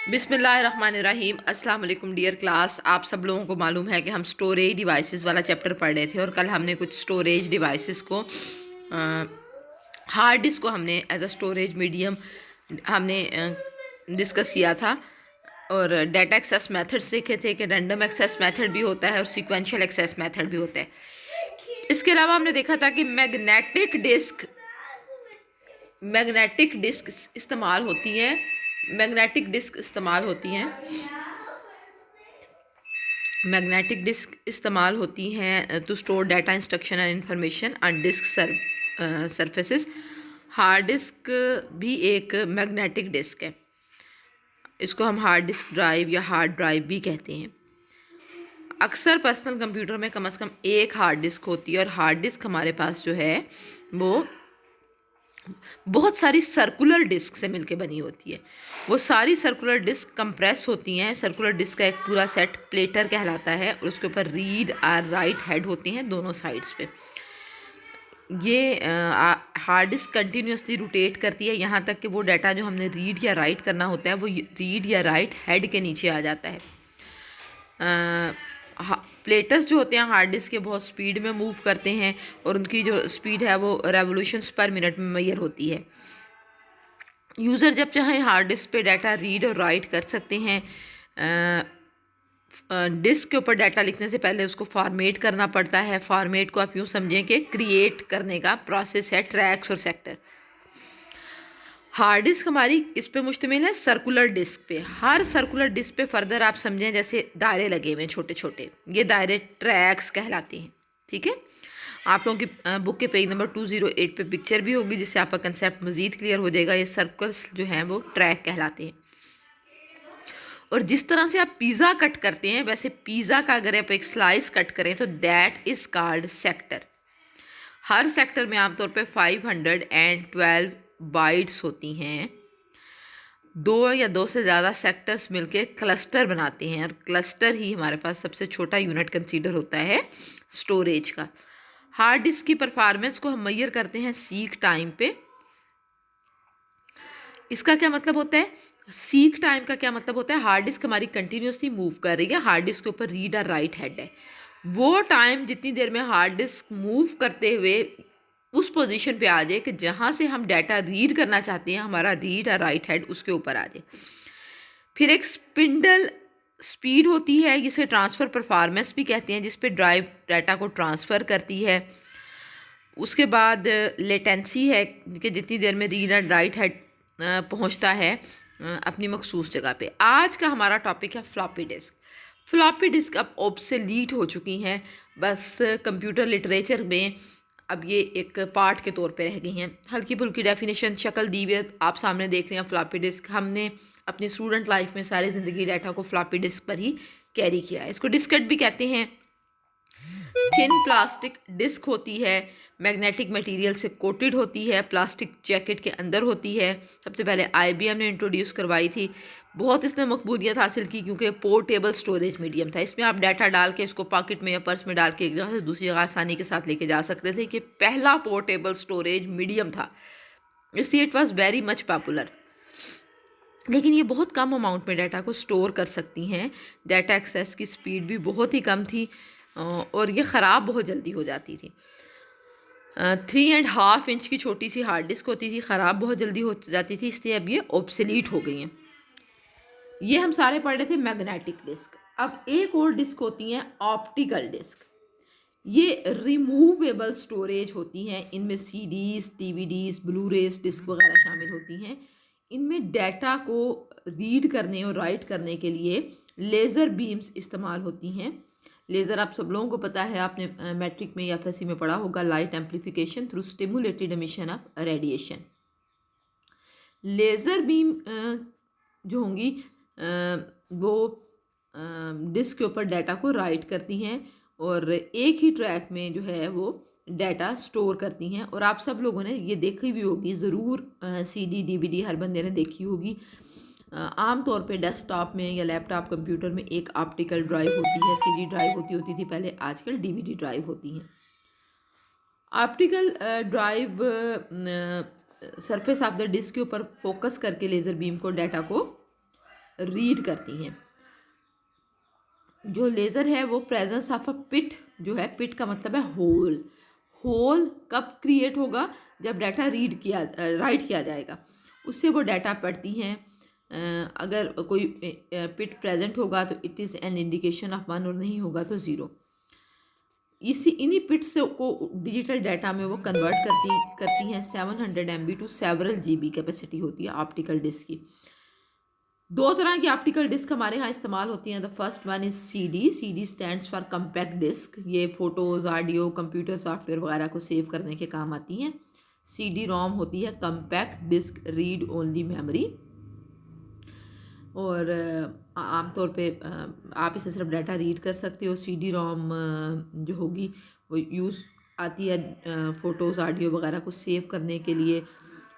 बिस्मिल्लाहिर्रहमानिर्रहीम। अस्सलाम वालेकुम डियर क्लास। आप सब लोगों को मालूम है कि हम स्टोरेज डिवाइसेस वाला चैप्टर पढ़ रहे थे और कल हमने कुछ स्टोरेज डिवाइसेस को हार्ड डिस्क को हमने एज अ स्टोरेज मीडियम हमने डिस्कस किया था और डाटा एक्सेस मेथड सीखे थे कि रैंडम एक्सेस मेथड भी होता है और सीक्वेंशियल एक्सेस मेथड भी होता है। इसके अलावा हमने देखा था कि मैग्नेटिक डिस्क इस्तेमाल होती हैं मैग्नेटिक डिस्क इस्तेमाल होती हैं मैग्नेटिक डिस्क इस्तेमाल होती हैं to store data instruction and information on disk surfaces. Hard disk भी एक मैग्नेटिक डिस्क है। इसको हम हार्ड डिस्क ड्राइव या हार्ड ड्राइव भी कहते हैं। अक्सर पर्सनल कंप्यूटर में कम से कम एक हार्ड डिस्क होती है और हार्ड डिस्क हमारे पास जो है वो बहुत सारी सर्कुलर डिस्क से मिलके बनी होती है। वो सारी सर्कुलर डिस्क कंप्रेस होती हैं। सर्कुलर डिस्क का एक पूरा सेट प्लेटर कहलाता है और उसके ऊपर रीड और राइट हेड होते हैं दोनों साइड्स पे। ये हार्ड डिस्क कंटिन्यूसली रोटेट करती है यहाँ तक कि वो डाटा जो हमने रीड या राइट करना होता है वो रीड या राइट हेड के नीचे आ जाता है। प्लेटर्स जो होते हैं हार्ड डिस्क के बहुत स्पीड में मूव करते हैं और उनकी जो स्पीड है वो रेवोल्यूशंस पर मिनट में मेजर होती है। यूज़र जब चाहे हार्ड डिस्क पे डाटा रीड और राइट कर सकते हैं। डिस्क के ऊपर डाटा लिखने से पहले उसको फॉर्मेट करना पड़ता है। फॉर्मेट को आप यूँ समझें कि क्रिएट करने का प्रोसेस है, ट्रैक्स और सेक्टर। हार्ड डिस्क हमारी इस पे मुश्तमिल है सर्कुलर डिस्क पे। हर सर्कुलर डिस्क पे फर्दर आप समझें जैसे दायरे लगे हुए हैं छोटे छोटे, ये दायरे ट्रैक्स कहलाते हैं। ठीक है, आप लोगों की बुक के पेज नंबर 208 पे पिक्चर भी होगी जिससे आपका कंसेप्ट मज़ीद क्लियर हो जाएगा। ये सर्कल्स जो हैं वो ट्रैक कहलाते हैं। और जिस तरह से आप पिज़्ज़ा कट करते हैं वैसे पिज़्ज़ा का अगर आप एक स्लाइस कट करें तो that is called sector. Her sector में आमतौर पे 512 बाइट्स होती हैं। दो या दो से ज़्यादा सेक्टर्स मिलके क्लस्टर बनाते हैं और क्लस्टर ही हमारे पास सबसे छोटा यूनिट कंसीडर होता है स्टोरेज का। हार्ड डिस्क की परफॉर्मेंस को हम मेजर करते हैं सीक टाइम पे। इसका क्या मतलब होता है? सीक टाइम का क्या मतलब होता है? हार्ड डिस्क हमारी कंटिन्यूसली मूव कर रही है, हार्ड डिस्क के ऊपर रीड और राइट हेड है। वो टाइम जितनी देर में हार्ड डिस्क मूव करते हुए उस पोजीशन पे आ जाए कि जहाँ से हम डाटा रीड करना चाहते हैं हमारा रीड और राइट हेड उसके ऊपर आ जाए। फिर एक स्पिंडल स्पीड होती है, जिसे ट्रांसफ़र परफॉर्मेंस भी कहते हैं, जिस पे ड्राइव डाटा को ट्रांसफ़र करती है। उसके बाद लेटेंसी है कि जितनी देर में रीड एंड राइट हेड पहुंचता है अपनी मखसूस जगह पे। आज का हमारा टॉपिक है फ्लॉपी डिस्क। फ्लॉपी डिस्क अब ऑब्सोलीट हो चुकी हैं, बस कंप्यूटर लिटरेचर में अब ये एक पार्ट के तौर पे रह गई हैं। हल्की फुल्की डेफिनेशन शक्ल दी हुई आप सामने देख रहे हैं। फ्लॉपी डिस्क हमने अपनी स्टूडेंट लाइफ में सारी ज़िंदगी डाटा को फ्लॉपी डिस्क पर ही कैरी किया है। इसको डिस्केट भी कहते हैं। थिन प्लास्टिक डिस्क होती है, मैग्नेटिक मटेरियल से कोटेड होती है, प्लास्टिक जैकेट के अंदर होती है। सबसे पहले IBM ने इंट्रोड्यूस करवाई थी। बहुत इसने मकबूलियत हासिल की क्योंकि पोर्टेबल स्टोरेज मीडियम था। इसमें आप डाटा डाल के इसको पॉकेट में या पर्स में डाल के एक जगह से दूसरी जगह आसानी के साथ लेके जा सकते थे कि पहला पोर्टेबल स्टोरेज मीडियम था, इसलिए it was very much popular. लेकिन ये बहुत कम अमाउंट में डाटा को स्टोर कर सकती हैं। डाटा एक्सेस की स्पीड भी बहुत ही कम थी और ये ख़राब बहुत जल्दी हो जाती थी। 3.5 इंच की छोटी सी हार्ड डिस्क होती थी, ख़राब बहुत जल्दी हो जाती थी, इसलिए अब ये ऑब्सोलीट हो गई हैं। ये हम सारे पढ़ रहे थे मैग्नेटिक डिस्क। अब एक और डिस्क होती हैं ऑप्टिकल डिस्क। ये रिमूवेबल स्टोरेज होती हैं। इनमें CDs, DVDs, ब्लूरेज डिस्क वगैरह शामिल होती हैं। इनमें डाटा को रीड करने और राइट करने के लिए लेज़र बीम्स इस्तेमाल होती हैं। लेज़र आप सब लोगों को पता है, आपने मैट्रिक में या FSC में पढ़ा होगा, light amplification through stimulated emission of radiation. Laser beam जो होंगी वो डिस्क के ऊपर डाटा को राइट करती हैं और एक ही ट्रैक में जो है वो डाटा स्टोर करती हैं। और आप सब लोगों ने ये देखी भी होगी ज़रूर, CD DVD हर बंदे ने देखी होगी। आम तौर पे डेस्कटॉप में या लैपटॉप कंप्यूटर में एक ऑप्टिकल ड्राइव होती है। CD ड्राइव होती थी पहले, आजकल DVD ड्राइव होती हैं। Optical drive surface of the disc के ऊपर फोकस करके लेज़र बीम को डाटा को रीड करती हैं। जो लेज़र है वो प्रेजेंस ऑफ अ पिट, जो है पिट का मतलब है होल। होल कब क्रिएट होगा? जब डाटा राइट किया जाएगा, उससे वो डाटा पढ़ती हैं। अगर कोई पिट प्रेजेंट होगा तो it is an indication of one, और नहीं होगा तो ज़ीरो। इन्हीं पिट्स को डिजिटल डाटा में वो कन्वर्ट करती हैं। 700 MB to several GB capacity होती है ऑप्टिकल डिस्क की। दो तरह की ऑप्टिकल डिस्क हमारे यहाँ इस्तेमाल होती हैं। The first one is CD। CD stands for compact disc. ये फ़ोटोज़, ऑडियो, कंप्यूटर सॉफ्टवेयर वगैरह को सेव करने के काम आती हैं। CD-ROM होती है compact disc read only memory, और आमतौर पे आप इसे सिर्फ डाटा रीड कर सकते हो। CD-ROM जो होगी वो यूज़ आती है फ़ोटोज़, ऑडियो वगैरह को सेव करने के लिए।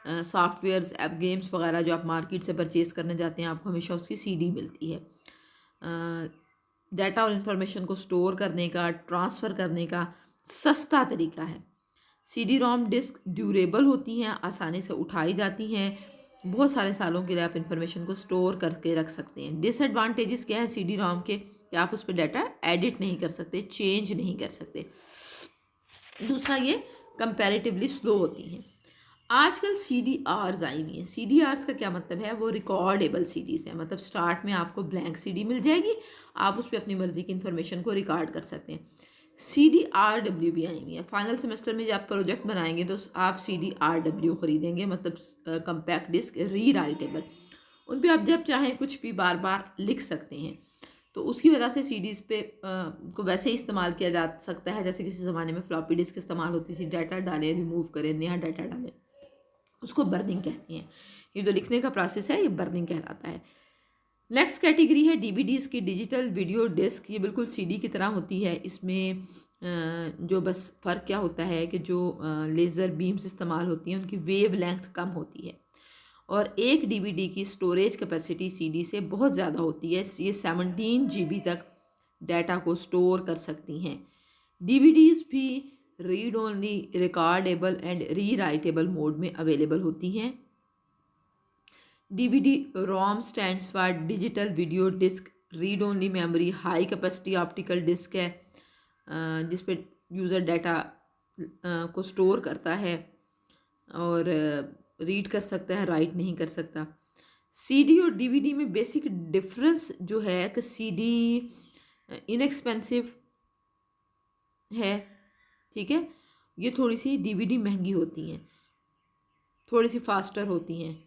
सॉफ्टवेयर्स, ऐप, गेम्स वगैरह जो आप मार्केट से परचेज़ करने जाते हैं, आपको हमेशा उसकी CD मिलती है। डाटा और इन्फॉर्मेशन को स्टोर करने का, ट्रांसफ़र करने का सस्ता तरीका है। CD-ROM डिस्क ड्यूरेबल होती हैं, आसानी से उठाई जाती हैं, बहुत सारे सालों के लिए आप इन्फॉर्मेशन को स्टोर करके रख सकते हैं। डिसएडवांटेजेस क्या है CD-ROM के? कि आप उस पर डाटा एडिट नहीं कर सकते, चेंज नहीं कर सकते। दूसरा, ये कंपैरेटिवली स्लो होती हैं। आजकल CDRs आई हुई हैं। CDRs का क्या मतलब है? वो रिकॉर्डेबल CDs हैं, मतलब स्टार्ट में आपको ब्लैंक CD मिल जाएगी, आप उस पर अपनी मर्ज़ी की इन्फॉर्मेशन को रिकॉर्ड कर सकते हैं। CDRW भी आई हुई है। फाइनल सेमेस्टर में जब आप प्रोजेक्ट बनाएंगे तो आप CDRW ख़रीदेंगे, मतलब कम्पैक्ट डिस्क री राइटेबल। उन पर आप जब चाहें कुछ भी बार बार लिख सकते हैं। तो उसकी वजह से CDs पे को वैसे ही इस्तेमाल किया जा सकता है जैसे किसी ज़माने में फ्लॉपी डिस्क इस्तेमाल होती थी। डाटा डालें, रिमूव करें, नया डाटा डालें, उसको बर्निंग कहते हैं। ये जो लिखने का प्रोसेस है ये बर्निंग कहलाता है। नेक्स्ट कैटेगरी है DVDs की, डिजिटल वीडियो डिस्क। ये बिल्कुल CD की तरह होती है। इसमें जो बस फ़र्क क्या होता है कि जो लेज़र बीम्स इस्तेमाल होती हैं उनकी वेव लेंथ कम होती है, और एक DVD की स्टोरेज कैपेसिटी CD से बहुत ज़्यादा होती है। ये 17 GB तक डाटा को स्टोर कर सकती हैं। DVDs भी read only, recordable and rewritable mode में अवेलेबल होती हैं। DVD-ROM stands for digital video disc read only memory. High capacity optical disc है जिस पे यूज़र डाटा को स्टोर करता है और रीड कर सकता है, राइट नहीं कर सकता। CD और DVD में बेसिक डिफरेंस जो है कि CD इनएक्सपेंसिव है, ठीक है, ये थोड़ी सी DVD महंगी होती हैं, थोड़ी सी फास्टर होती हैं।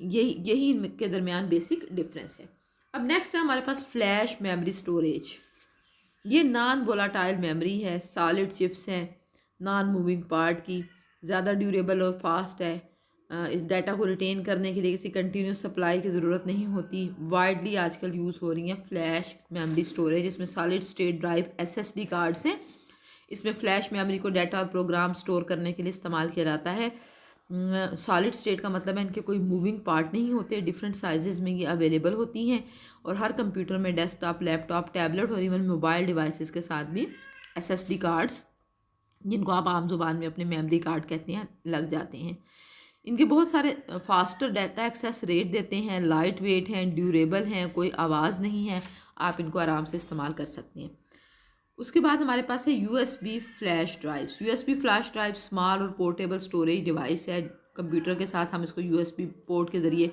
यही इनके दरमियान बेसिक डिफरेंस है। अब नेक्स्ट है हमारे पास फ्लैश मेमोरी स्टोरेज। ये नॉन वोलाटाइल मेमोरी है, सॉलिड चिप्स हैं, नॉन मूविंग पार्ट की, ज़्यादा ड्यूरेबल और फास्ट है। इस डाटा को रिटेन करने के लिए किसी कंटिन्यूस सप्लाई की ज़रूरत नहीं होती। वाइडली आजकल यूज़ हो रही हैं फ्लैश मेमोरी स्टोरेज। इसमें solid state drive SSD cards हैं। इसमें फ्लैश मेमोरी को डाटा और प्रोग्राम स्टोर करने के लिए इस्तेमाल किया जाता है। सॉलिड स्टेट का मतलब है इनके कोई मूविंग पार्ट नहीं होते, डिफरेंट साइजेज़ में ये अवेलेबल होती हैं, और हर कंप्यूटर में डेस्कटॉप, लैपटॉप, टैबलेट और इवन मोबाइल डिवाइसेस के साथ भी SSD कार्ड्स, जिनको आप आम जुबान में अपने मेमोरी कार्ड कहते हैं, लग जाते हैं। इनके बहुत सारे फास्टर डाटा एक्सेस रेट देते हैं, लाइट वेट हैं, ड्यूरेबल हैं, कोई आवाज़ नहीं है, आप इनको आराम से इस्तेमाल कर सकते हैं। उसके बाद हमारे पास है USB flash drives. USB flash drive small और पोर्टेबल स्टोरेज डिवाइस है। कंप्यूटर के साथ हम इसको USB पोर्ट के ज़रिए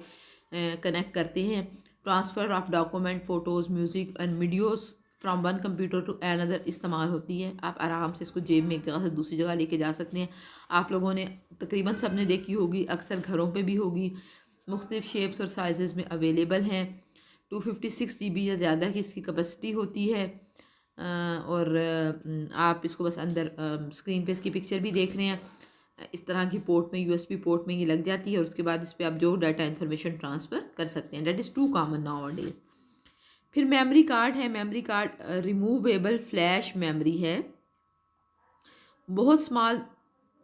कनेक्ट करते हैं। Transfer of document, photos, music and videos from one computer to another इस्तेमाल होती है। आप आराम से इसको जेब में एक जगह से दूसरी जगह लेके जा सकते हैं। आप लोगों ने तकरीबन सब ने देखी होगी, अक्सर घरों पे भी होगी। मुख्तलिफ़ शेप्स और साइज़ में अवेलेबल हैं। 256 GB या ज़्यादा की इसकी कैपेसिटी होती है। और आप इसको बस अंदर स्क्रीन पे इसकी पिक्चर भी देख रहे हैं, इस तरह की पोर्ट में, USB पोर्ट में ये लग जाती है, और उसके बाद इस पर आप जो डाटा इन्फॉर्मेशन ट्रांसफ़र कर सकते हैं। That is too common nowadays. फिर मेमोरी कार्ड है। Memory card removable flash memory है। बहुत स्मॉल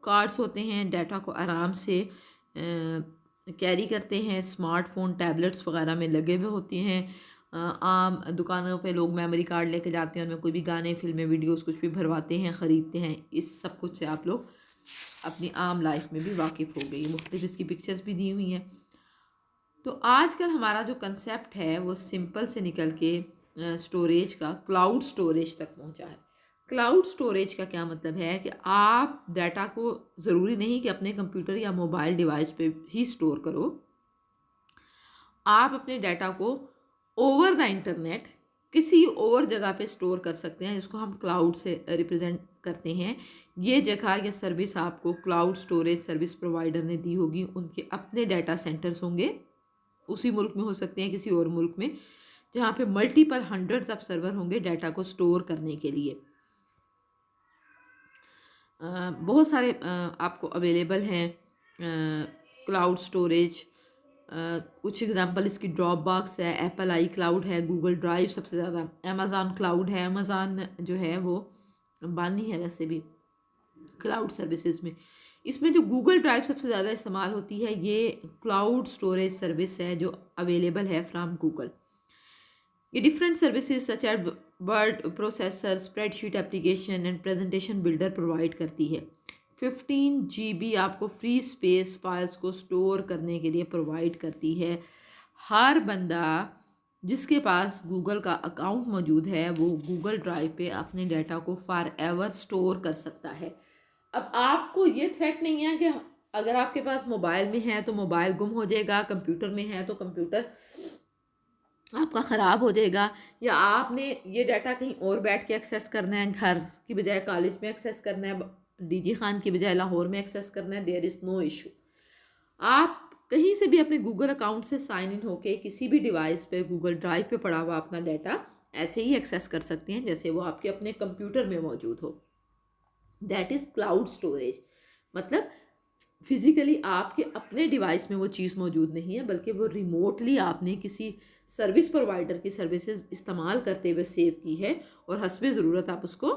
कार्ड्स होते हैं, डाटा को आराम से कैरी करते हैं। स्मार्टफोन, टैबलेट्स वगैरह में लगे हुए होते हैं। आम दुकानों पे लोग मेमोरी कार्ड लेके जाते हैं, उनमें कोई भी गाने, फिल्में, वीडियोस कुछ भी भरवाते हैं, ख़रीदते हैं। इस सब कुछ से आप लोग अपनी आम लाइफ में भी वाकिफ़ हो गई। मुख्तलिफ इसकी पिक्चर्स भी दी हुई हैं। तो आजकल हमारा जो कंसेप्ट है वो सिंपल से निकल के स्टोरेज का क्लाउड स्टोरेज तक पहुंचा है। क्लाउड स्टोरेज का क्या मतलब है कि आप डाटा को ज़रूरी नहीं कि अपने कंप्यूटर या मोबाइल डिवाइस पे ही स्टोर करो, आप अपने डाटा को ओवर द इंटरनेट किसी और जगह पे स्टोर कर सकते हैं, जिसको हम क्लाउड से रिप्रेजेंट करते हैं। ये जगह या सर्विस आपको क्लाउड स्टोरेज सर्विस प्रोवाइडर ने दी होगी, उनके अपने डाटा सेंटर्स होंगे, उसी मुल्क में हो सकते हैं किसी और मुल्क में, जहाँ पे मल्टीपल हंड्रेड्स ऑफ सर्वर होंगे डाटा को स्टोर करने के लिए। बहुत सारे आपको अवेलेबल हैं क्लाउड स्टोरेज। कुछ एग्जांपल इसकी ड्रॉप बॉक्स है, एप्पल आई क्लाउड है, गूगल ड्राइव सबसे ज़्यादा, अमेज़ॉन क्लाउड है। अमेज़ॉन जो है वो बानी है वैसे भी क्लाउड सर्विसेज में। इसमें जो गूगल ड्राइव सबसे ज़्यादा इस्तेमाल होती है, ये क्लाउड स्टोरेज सर्विस है जो अवेलेबल है फ्रॉम गूगल। ये different services such as word processor, spreadsheet application and presentation builder provide करती है। 15 GB आपको फ्री स्पेस फाइल्स को स्टोर करने के लिए प्रोवाइड करती है। हर बंदा जिसके पास गूगल का अकाउंट मौजूद है वो गूगल ड्राइव पे अपने डाटा को फॉर एवर स्टोर कर सकता है। अब आपको ये थ्रेट नहीं है कि अगर आपके पास मोबाइल में है तो मोबाइल गुम हो जाएगा, कंप्यूटर में है तो कंप्यूटर आपका ख़राब हो जाएगा, या आपने ये डाटा कहीं और बैठ के एक्सेस करना है, घर की बजाय कॉलेज में एक्सेस करना है, डीजी खान की बजाय लाहौर में एक्सेस करना है, देयर इज़ नो इशू। आप कहीं से भी अपने गूगल अकाउंट से साइन इन होके किसी भी डिवाइस पे गूगल ड्राइव पे पड़ा हुआ अपना डाटा ऐसे ही एक्सेस कर सकते हैं जैसे वो आपके अपने कंप्यूटर में मौजूद हो। That is cloud storage. मतलब फिज़िकली आपके अपने डिवाइस में वो चीज़ मौजूद नहीं है, बल्कि वो रिमोटली आपने किसी सर्विस प्रोवाइडर की सर्विसेज इस्तेमाल करते हुए सेव की है और हस्बे ज़रूरत आप उसको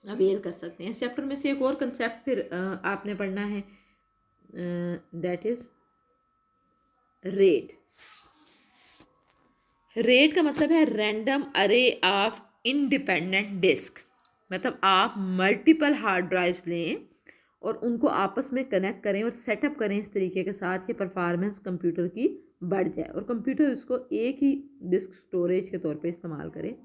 अवेल कर सकते हैं। इस चैप्टर में से एक और कंसेप्ट फिर आपने पढ़ना है, दैट इज़ रेड। रेड का मतलब है रैंडम अरे ऑफ इंडिपेंडेंट डिस्क। मतलब आप मल्टीपल हार्ड ड्राइव्स लें और उनको आपस में कनेक्ट करें और सेटअप करें इस तरीके के साथ कि परफॉर्मेंस कंप्यूटर की बढ़ जाए और कंप्यूटर इसको एक ही डिस्क स्टोरेज के तौर पे इस्तेमाल करें।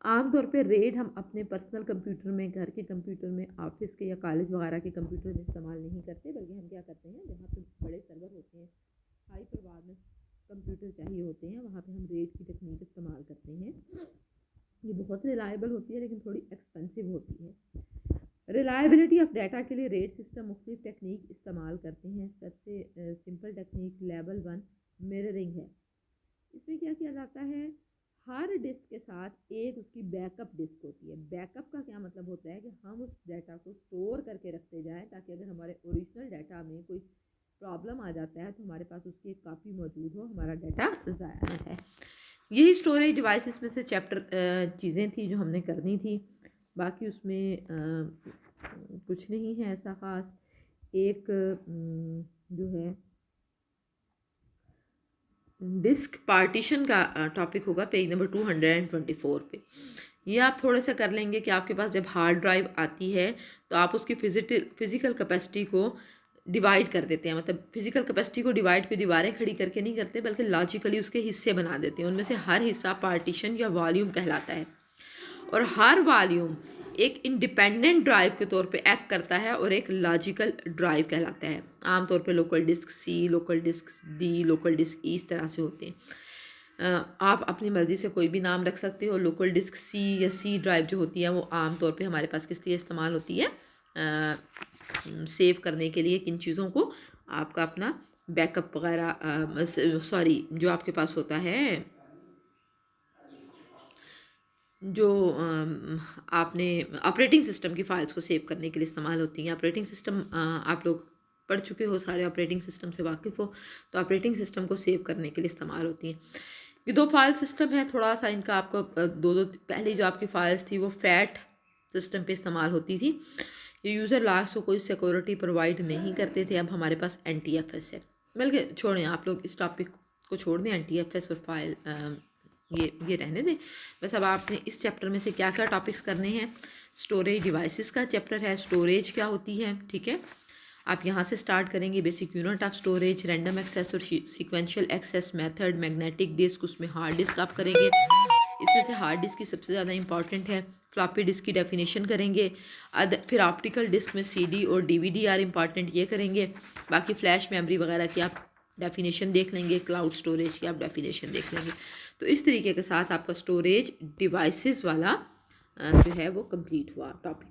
आमतौर पे रेड हम अपने पर्सनल कंप्यूटर में, घर के कंप्यूटर में, ऑफिस के या कॉलेज वगैरह के कंप्यूटर में इस्तेमाल नहीं करते, बल्कि हम क्या करते हैं, जहाँ पे बड़े सर्वर होते हैं, हाई परफॉर्मेंस कंप्यूटर चाहिए होते हैं, वहाँ पे हम रेड की टेक्निक इस्तेमाल करते हैं। ये बहुत रिलायबल होती है लेकिन थोड़ी एक्सपेंसिव होती है। रिलायबिलिटी ऑफ डाटा के लिए रेट सिस्टम मुख्तलिफ टेक्निक इस्तेमाल करते हैं। सबसे सिंपल टेक्निक लेवल 1 मिररिंग है। इसमें क्या किया जाता है, हर डिस्क के साथ एक उसकी बैकअप डिस्क होती है। बैकअप का क्या मतलब होता है कि हम उस डाटा को स्टोर करके रखते जाएं ताकि अगर हमारे ओरिजिनल डाटा में कोई प्रॉब्लम आ जाता है तो हमारे पास उसकी एक कापी मौजूद हो, हमारा डाटा ज़ाया ना जाए। यही स्टोरेज डिवाइसेस में से चैप्टर चीज़ें थी जो हमने करनी थी। बाकी उसमें कुछ नहीं है ऐसा ख़ास। एक जो है डिस्क पार्टीशन का टॉपिक होगा पेज नंबर 224 पे। ये आप थोड़े से कर लेंगे कि आपके पास जब हार्ड ड्राइव आती है तो आप उसकी फिज़िकल कैपेसिटी को डिवाइड कर देते हैं। मतलब फिज़िकल कैपेसिटी को डिवाइड क्यों दीवारें खड़ी करके नहीं करते, बल्कि लॉजिकली उसके हिस्से बना देते हैं। उनमें से हर हिस्सा पार्टीशन या वॉल्यूम कहलाता है और हर वॉल्यूम एक इंडिपेंडेंट ड्राइव के तौर पे एक्ट करता है और एक लॉजिकल ड्राइव कहलाता है। आमतौर पे local disk C, local disk D, local disk E इस तरह से होते हैं। आप अपनी मर्ज़ी से कोई भी नाम रख सकते हो। लोकल डिस्क सी या सी ड्राइव जो होती है वो आमतौर पे हमारे पास किस लिए इस्तेमाल होती है, सेव करने के लिए किन चीज़ों को, आपका अपना बैकअप वगैरह, सॉरी जो आपके पास होता है, जो आपने ऑपरेटिंग सिस्टम की फ़ाइल्स को सेव करने के लिए इस्तेमाल होती हैं। ऑपरेटिंग सिस्टम आप लोग पढ़ चुके हो, सारे ऑपरेटिंग सिस्टम से वाकिफ़ हो, तो ऑपरेटिंग सिस्टम को सेव करने के लिए इस्तेमाल होती हैं। ये दो फाइल सिस्टम है, थोड़ा सा इनका आपको दो पहली जो आपकी फ़ाइल्स थी वो फैट सिस्टम पे इस्तेमाल होती थी। ये यूज़र लास्ट को कोई सिक्योरिटी प्रोवाइड नहीं करते थे। अब हमारे पास NTFS है। बल्कि छोड़ें, आप लोग इस टॉपिक को छोड़ दें, NTFS और फाइल ये रहने दें। बस अब आपने इस चैप्टर में से क्या क्या टॉपिक्स करने हैं। स्टोरेज डिवाइसेस का चैप्टर है, स्टोरेज क्या होती है, ठीक है। आप यहाँ से स्टार्ट करेंगे, basic unit of storage, random access और sequential access method, magnetic disk, उसमें हार्ड डिस्क आप करेंगे। इसमें से हार्ड डिस्क की सबसे ज़्यादा इंपॉर्टेंट है। फ्लॉपी डिस्क की डेफिनेशन करेंगे। फिर ऑप्टिकल डिस्क में सीडी और डीवीडी आर इंपॉर्टेंट, ये करेंगे। बाकी फ्लैश मेमोरी वगैरह की आप डेफिनेशन देख लेंगे, क्लाउड स्टोरेज की आप डेफिनेशन देख लेंगे। तो इस तरीके के साथ आपका स्टोरेज डिवाइसेस वाला जो है वो कंप्लीट हुआ टॉपिक।